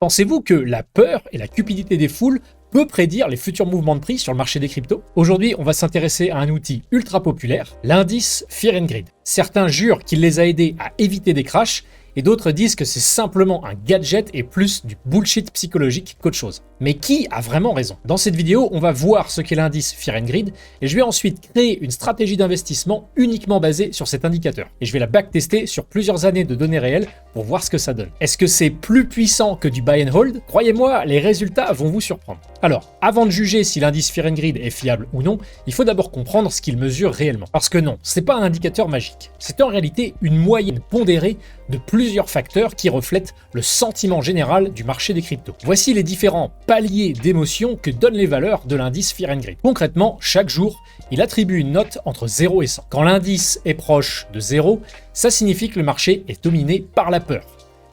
Pensez-vous que la peur et la cupidité des foules peut prédire les futurs mouvements de prix sur le marché des cryptos? Aujourd'hui, on va s'intéresser à un outil ultra populaire, l'indice Fear and Greed. Certains jurent qu'il les a aidés à éviter des crashs, et d'autres disent que c'est simplement un gadget et plus du bullshit psychologique qu'autre chose. Mais qui a vraiment raison? Dans cette vidéo, on va voir ce qu'est l'indice Fear and Greed, et je vais ensuite créer une stratégie d'investissement uniquement basée sur cet indicateur. Et je vais la backtester sur plusieurs années de données réelles pour voir ce que ça donne. Est-ce que c'est plus puissant que du buy and hold? Croyez-moi, les résultats vont vous surprendre. Alors, avant de juger si l'indice Fear and Greed est fiable ou non, il faut d'abord comprendre ce qu'il mesure réellement. Parce que non, c'est pas un indicateur magique. C'est en réalité une moyenne pondérée de plusieurs facteurs qui reflètent le sentiment général du marché des cryptos. Voici les différents paliers d'émotion que donnent les valeurs de l'indice Fear and Greed. Concrètement, chaque jour, il attribue une note entre 0 et 100. Quand l'indice est proche de 0, ça signifie que le marché est dominé par la peur.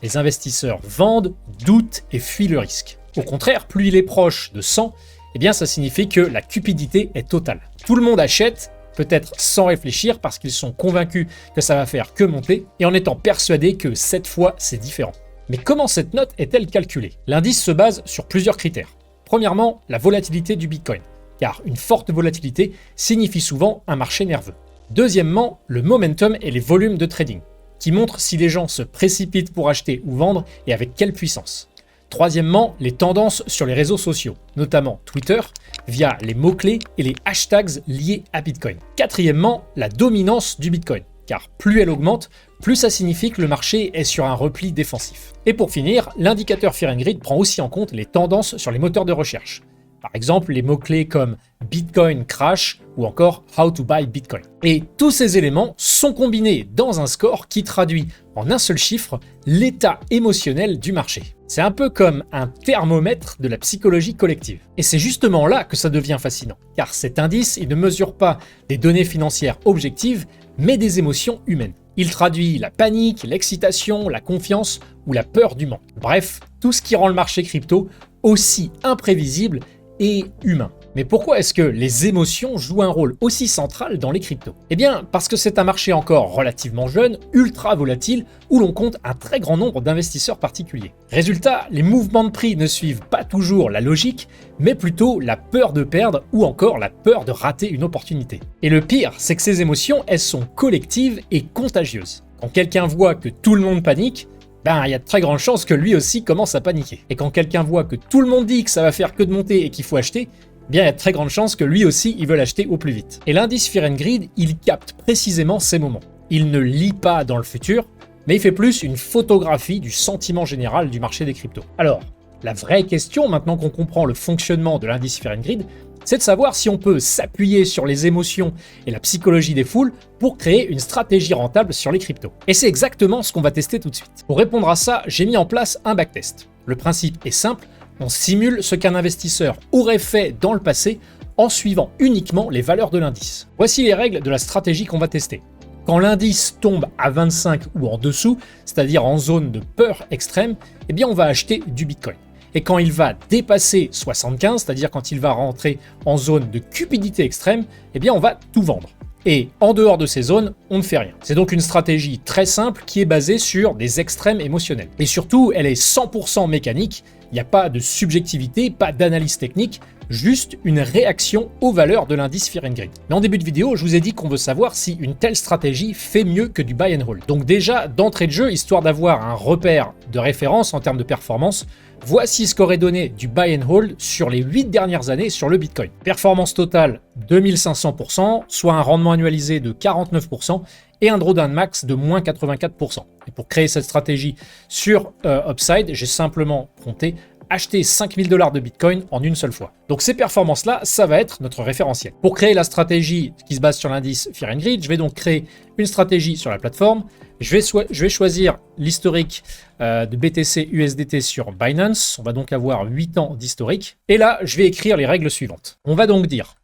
Les investisseurs vendent, doutent et fuient le risque. Au contraire, plus il est proche de 100, eh bien ça signifie que la cupidité est totale. Tout le monde achète, peut-être sans réfléchir parce qu'ils sont convaincus que ça va faire que monter et en étant persuadés que cette fois c'est différent. Mais comment cette note est-elle calculée? L'indice se base sur plusieurs critères. Premièrement, la volatilité du Bitcoin, car une forte volatilité signifie souvent un marché nerveux. Deuxièmement, le momentum et les volumes de trading, qui montrent si les gens se précipitent pour acheter ou vendre et avec quelle puissance. Troisièmement, les tendances sur les réseaux sociaux, notamment Twitter, via les mots-clés et les hashtags liés à Bitcoin. Quatrièmement, la dominance du Bitcoin, car plus elle augmente, plus ça signifie que le marché est sur un repli défensif. Et pour finir, l'indicateur Fear and Greed prend aussi en compte les tendances sur les moteurs de recherche. Par exemple, les mots-clés comme Bitcoin crash ou encore How to buy Bitcoin. Et tous ces éléments sont combinés dans un score qui traduit en un seul chiffre l'état émotionnel du marché. C'est un peu comme un thermomètre de la psychologie collective. Et c'est justement là que ça devient fascinant, car cet indice, il ne mesure pas des données financières objectives, mais des émotions humaines. Il traduit la panique, l'excitation, la confiance ou la peur du manque. Bref, tout ce qui rend le marché crypto aussi imprévisible et humain. Mais pourquoi est-ce que les émotions jouent un rôle aussi central dans les cryptos? Eh bien, parce que c'est un marché encore relativement jeune, ultra volatile, où l'on compte un très grand nombre d'investisseurs particuliers. Résultat, les mouvements de prix ne suivent pas toujours la logique, mais plutôt la peur de perdre ou encore la peur de rater une opportunité. Et le pire, c'est que ces émotions, elles sont collectives et contagieuses. Quand quelqu'un voit que tout le monde panique, il y a de très grandes chances que lui aussi commence à paniquer. Et quand quelqu'un voit que tout le monde dit que ça va faire que de monter et qu'il faut acheter, il y a de très grandes chances que lui aussi il veut l'acheter au plus vite. Et l'indice Fear and Greed, il capte précisément ces moments. Il ne lit pas dans le futur, mais il fait plus une photographie du sentiment général du marché des cryptos. Alors, la vraie question, maintenant qu'on comprend le fonctionnement de l'indice Fear and Greed, c'est de savoir si on peut s'appuyer sur les émotions et la psychologie des foules pour créer une stratégie rentable sur les cryptos. Et c'est exactement ce qu'on va tester tout de suite. Pour répondre à ça, j'ai mis en place un backtest. Le principe est simple, on simule ce qu'un investisseur aurait fait dans le passé en suivant uniquement les valeurs de l'indice. Voici les règles de la stratégie qu'on va tester. Quand l'indice tombe à 25 ou en dessous, c'est-à-dire en zone de peur extrême, eh bien on va acheter du Bitcoin. Et quand il va dépasser 75, c'est-à-dire quand il va rentrer en zone de cupidité extrême, eh bien on va tout vendre. Et en dehors de ces zones, on ne fait rien. C'est donc une stratégie très simple qui est basée sur des extrêmes émotionnels. Et surtout, elle est 100% mécanique, il n'y a pas de subjectivité, pas d'analyse technique, juste une réaction aux valeurs de l'indice Fear and Greed. Mais en début de vidéo, je vous ai dit qu'on veut savoir si une telle stratégie fait mieux que du buy and hold. Donc déjà, d'entrée de jeu, histoire d'avoir un repère de référence en termes de performance, voici ce qu'aurait donné du buy and hold sur les 8 dernières années sur le Bitcoin. Performance totale 2500%, soit un rendement annualisé de 49% et un drawdown max de moins 84%. Et pour créer cette stratégie sur Upside, j'ai simplement compté acheter 5000 $ de Bitcoin en une seule fois. Donc ces performances-là, ça va être notre référentiel. Pour créer la stratégie qui se base sur l'indice Fear and Greed, je vais donc créer une stratégie sur la plateforme. Je vais choisir l'historique de BTC USDT sur Binance. On va donc avoir 8 ans d'historique. Et là, je vais écrire les règles suivantes. On va donc dire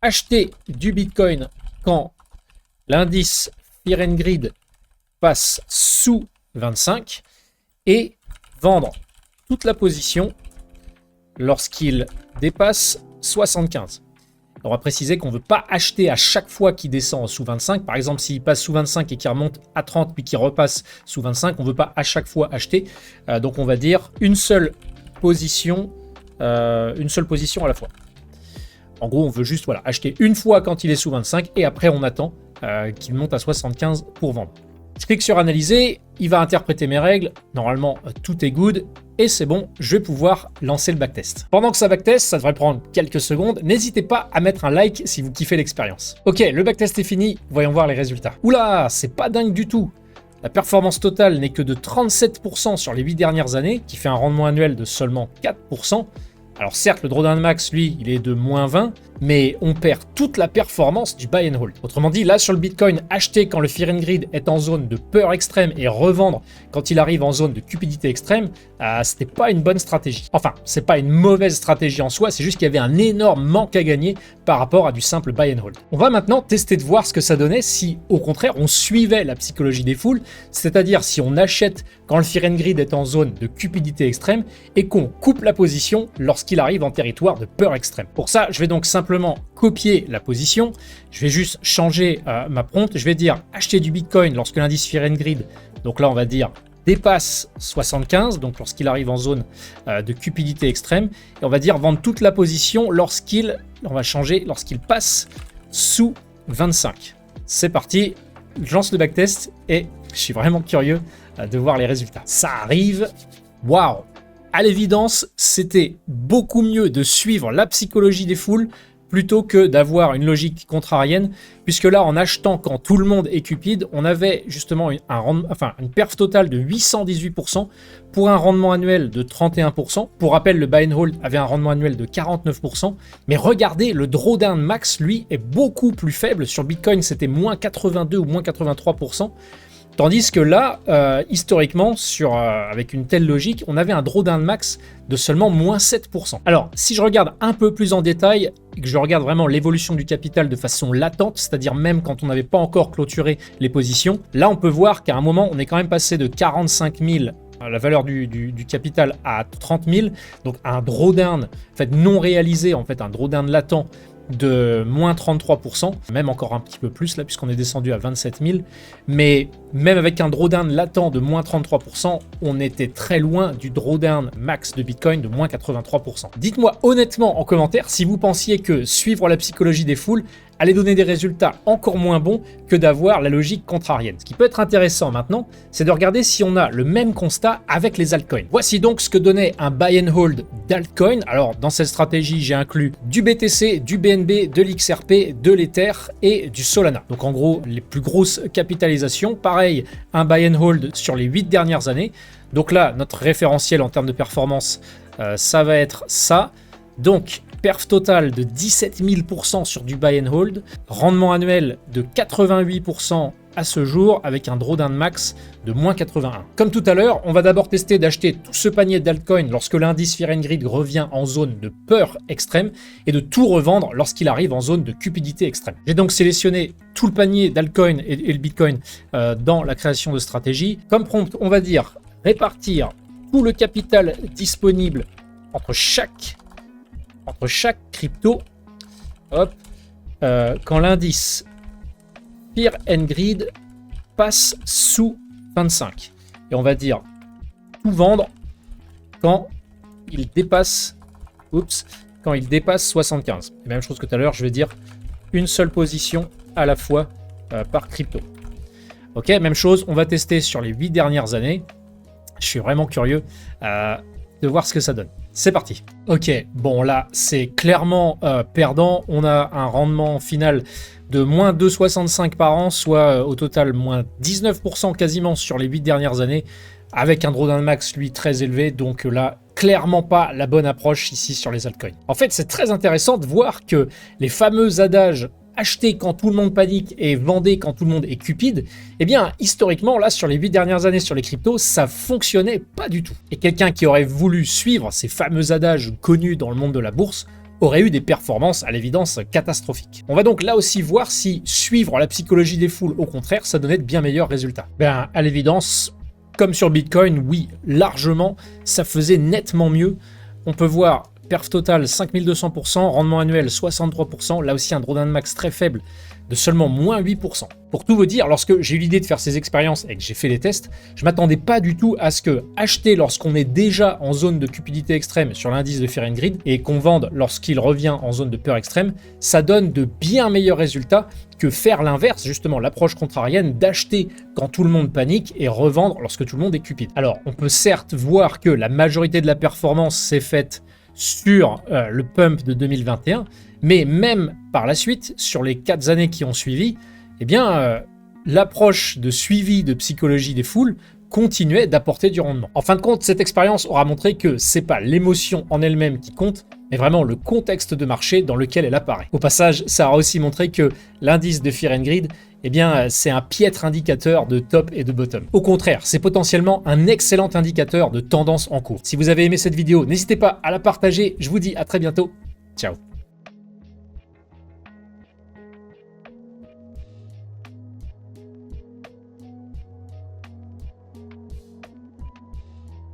acheter du Bitcoin quand l'indice Fear and Greed passe sous 25 et vendre toute la position lorsqu'il dépasse 75. On va préciser qu'on ne veut pas acheter à chaque fois qu'il descend sous 25. Par exemple, s'il passe sous 25 et qu'il remonte à 30 puis qu'il repasse sous 25, on ne veut pas à chaque fois acheter. Donc on va dire une seule position à la fois. En gros, on veut juste acheter une fois quand il est sous 25 et après on attend qu'il monte à 75 pour vendre. Je clique sur analyser, il va interpréter mes règles. Normalement, tout est good. Et c'est bon, je vais pouvoir lancer le backtest. Pendant que ça backtest, ça devrait prendre quelques secondes. N'hésitez pas à mettre un like si vous kiffez l'expérience. Ok, le backtest est fini. Voyons voir les résultats. Oula, c'est pas dingue du tout. La performance totale n'est que de 37% sur les 8 dernières années, qui fait un rendement annuel de seulement 4%. Alors certes, le drawdown max, lui, il est de moins 20, mais on perd toute la performance du buy and hold. Autrement dit, là sur le Bitcoin, acheter quand le Fear and Greed est en zone de peur extrême et revendre quand il arrive en zone de cupidité extrême, c'était pas une bonne stratégie. Enfin, c'est pas une mauvaise stratégie en soi, c'est juste qu'il y avait un énorme manque à gagner par rapport à du simple buy and hold. On va maintenant tester de voir ce que ça donnait si, au contraire, on suivait la psychologie des foules, c'est-à-dire si on achète quand le Fear and Greed est en zone de cupidité extrême et qu'on coupe la position lorsqu'il arrive en territoire de peur extrême. Pour ça, je vais donc simplement copier la position. Je vais juste changer ma prompt. Je vais dire acheter du Bitcoin lorsque l'indice Fear and Greed, donc là on va dire dépasse 75, donc lorsqu'il arrive en zone de cupidité extrême. Et on va dire vendre toute la position lorsqu'il passe sous 25. C'est parti, je lance le backtest et je suis vraiment curieux de voir les résultats. Ça arrive, waouh! À l'évidence, c'était beaucoup mieux de suivre la psychologie des foules plutôt que d'avoir une logique contrarienne, puisque là, en achetant quand tout le monde est cupide, on avait justement une perf totale de 818% pour un rendement annuel de 31%. Pour rappel, le buy and hold avait un rendement annuel de 49%, mais regardez, le drawdown max, lui, est beaucoup plus faible. Sur Bitcoin, c'était moins 82 ou moins 83%. Tandis que là, historiquement, avec une telle logique, on avait un drawdown max de seulement moins 7%. Alors, si je regarde un peu plus en détail, et que je regarde vraiment l'évolution du capital de façon latente, c'est-à-dire même quand on n'avait pas encore clôturé les positions, là on peut voir qu'à un moment, on est quand même passé de 45 000 la valeur du capital à 30 000, donc un drawdown non réalisé, un drawdown latent de moins 33%, même encore un petit peu plus là puisqu'on est descendu à 27 000, mais même avec un drawdown latent de moins 33%, on était très loin du drawdown max de Bitcoin de moins 83%. Dites-moi honnêtement en commentaire si vous pensiez que suivre la psychologie des foules allait donner des résultats encore moins bons que d'avoir la logique contrarienne. Ce qui peut être intéressant maintenant, c'est de regarder si on a le même constat avec les altcoins. Voici donc ce que donnait un buy and hold d'altcoin. Alors dans cette stratégie, j'ai inclus du BTC, du BNB, de l'XRP, de l'Ether et du Solana. Donc en gros, les plus grosses capitalisations. Pareil, un buy and hold sur les 8 dernières années. Donc là, notre référentiel en termes de performance, ça va être ça. Donc, perf total de 17 000% sur du buy and hold, rendement annuel de 88% à ce jour avec un drawdown max de moins 81. Comme tout à l'heure, on va d'abord tester d'acheter tout ce panier d'altcoins lorsque l'indice Fear and Greed revient en zone de peur extrême et de tout revendre lorsqu'il arrive en zone de cupidité extrême. J'ai donc sélectionné tout le panier d'altcoins et le Bitcoin dans la création de stratégie. Comme prompt, on va dire répartir tout le capital disponible entre chaque crypto, hop, quand l'indice Fear and Greed passe sous 25. Et on va dire tout vendre quand il dépasse 75. Et même chose que tout à l'heure, je vais dire une seule position à la fois par crypto. Ok, même chose, on va tester sur les 8 dernières années. Je suis vraiment curieux de voir ce que ça donne. C'est parti. Ok, bon là, c'est clairement perdant. On a un rendement final de moins 2,65 par an, soit au total moins 19% quasiment sur les 8 dernières années, avec un drawdown max, lui, très élevé. Donc là, clairement pas la bonne approche ici sur les altcoins. En fait, c'est très intéressant de voir que les fameux adages acheter quand tout le monde panique et vendez quand tout le monde est cupide, eh bien, historiquement, là, sur les 8 dernières années sur les cryptos, ça fonctionnait pas du tout. Et quelqu'un qui aurait voulu suivre ces fameux adages connus dans le monde de la bourse aurait eu des performances, à l'évidence, catastrophiques. On va donc là aussi voir si suivre la psychologie des foules, au contraire, ça donnait de bien meilleurs résultats. Ben, à l'évidence, comme sur Bitcoin, oui, largement, ça faisait nettement mieux. On peut voir perf total 5200%, rendement annuel 63%, là aussi un drawdown max très faible de seulement moins 8%. Pour tout vous dire, lorsque j'ai eu l'idée de faire ces expériences et que j'ai fait les tests, je m'attendais pas du tout à ce que acheter lorsqu'on est déjà en zone de cupidité extrême sur l'indice de Fear and Greed et qu'on vende lorsqu'il revient en zone de peur extrême, ça donne de bien meilleurs résultats que faire l'inverse, justement l'approche contrarienne d'acheter quand tout le monde panique et revendre lorsque tout le monde est cupide. Alors, on peut certes voir que la majorité de la performance s'est faite sur le pump de 2021, mais même par la suite, sur les 4 années qui ont suivi, eh bien, l'approche de suivi de psychologie des foules continuait d'apporter du rendement. En fin de compte, cette expérience aura montré que c'est pas l'émotion en elle-même qui compte, mais vraiment le contexte de marché dans lequel elle apparaît. Au passage, ça aura aussi montré que l'indice de Fear and Greed, eh bien, c'est un piètre indicateur de top et de bottom. Au contraire, c'est potentiellement un excellent indicateur de tendance en cours. Si vous avez aimé cette vidéo, n'hésitez pas à la partager. Je vous dis à très bientôt. Ciao.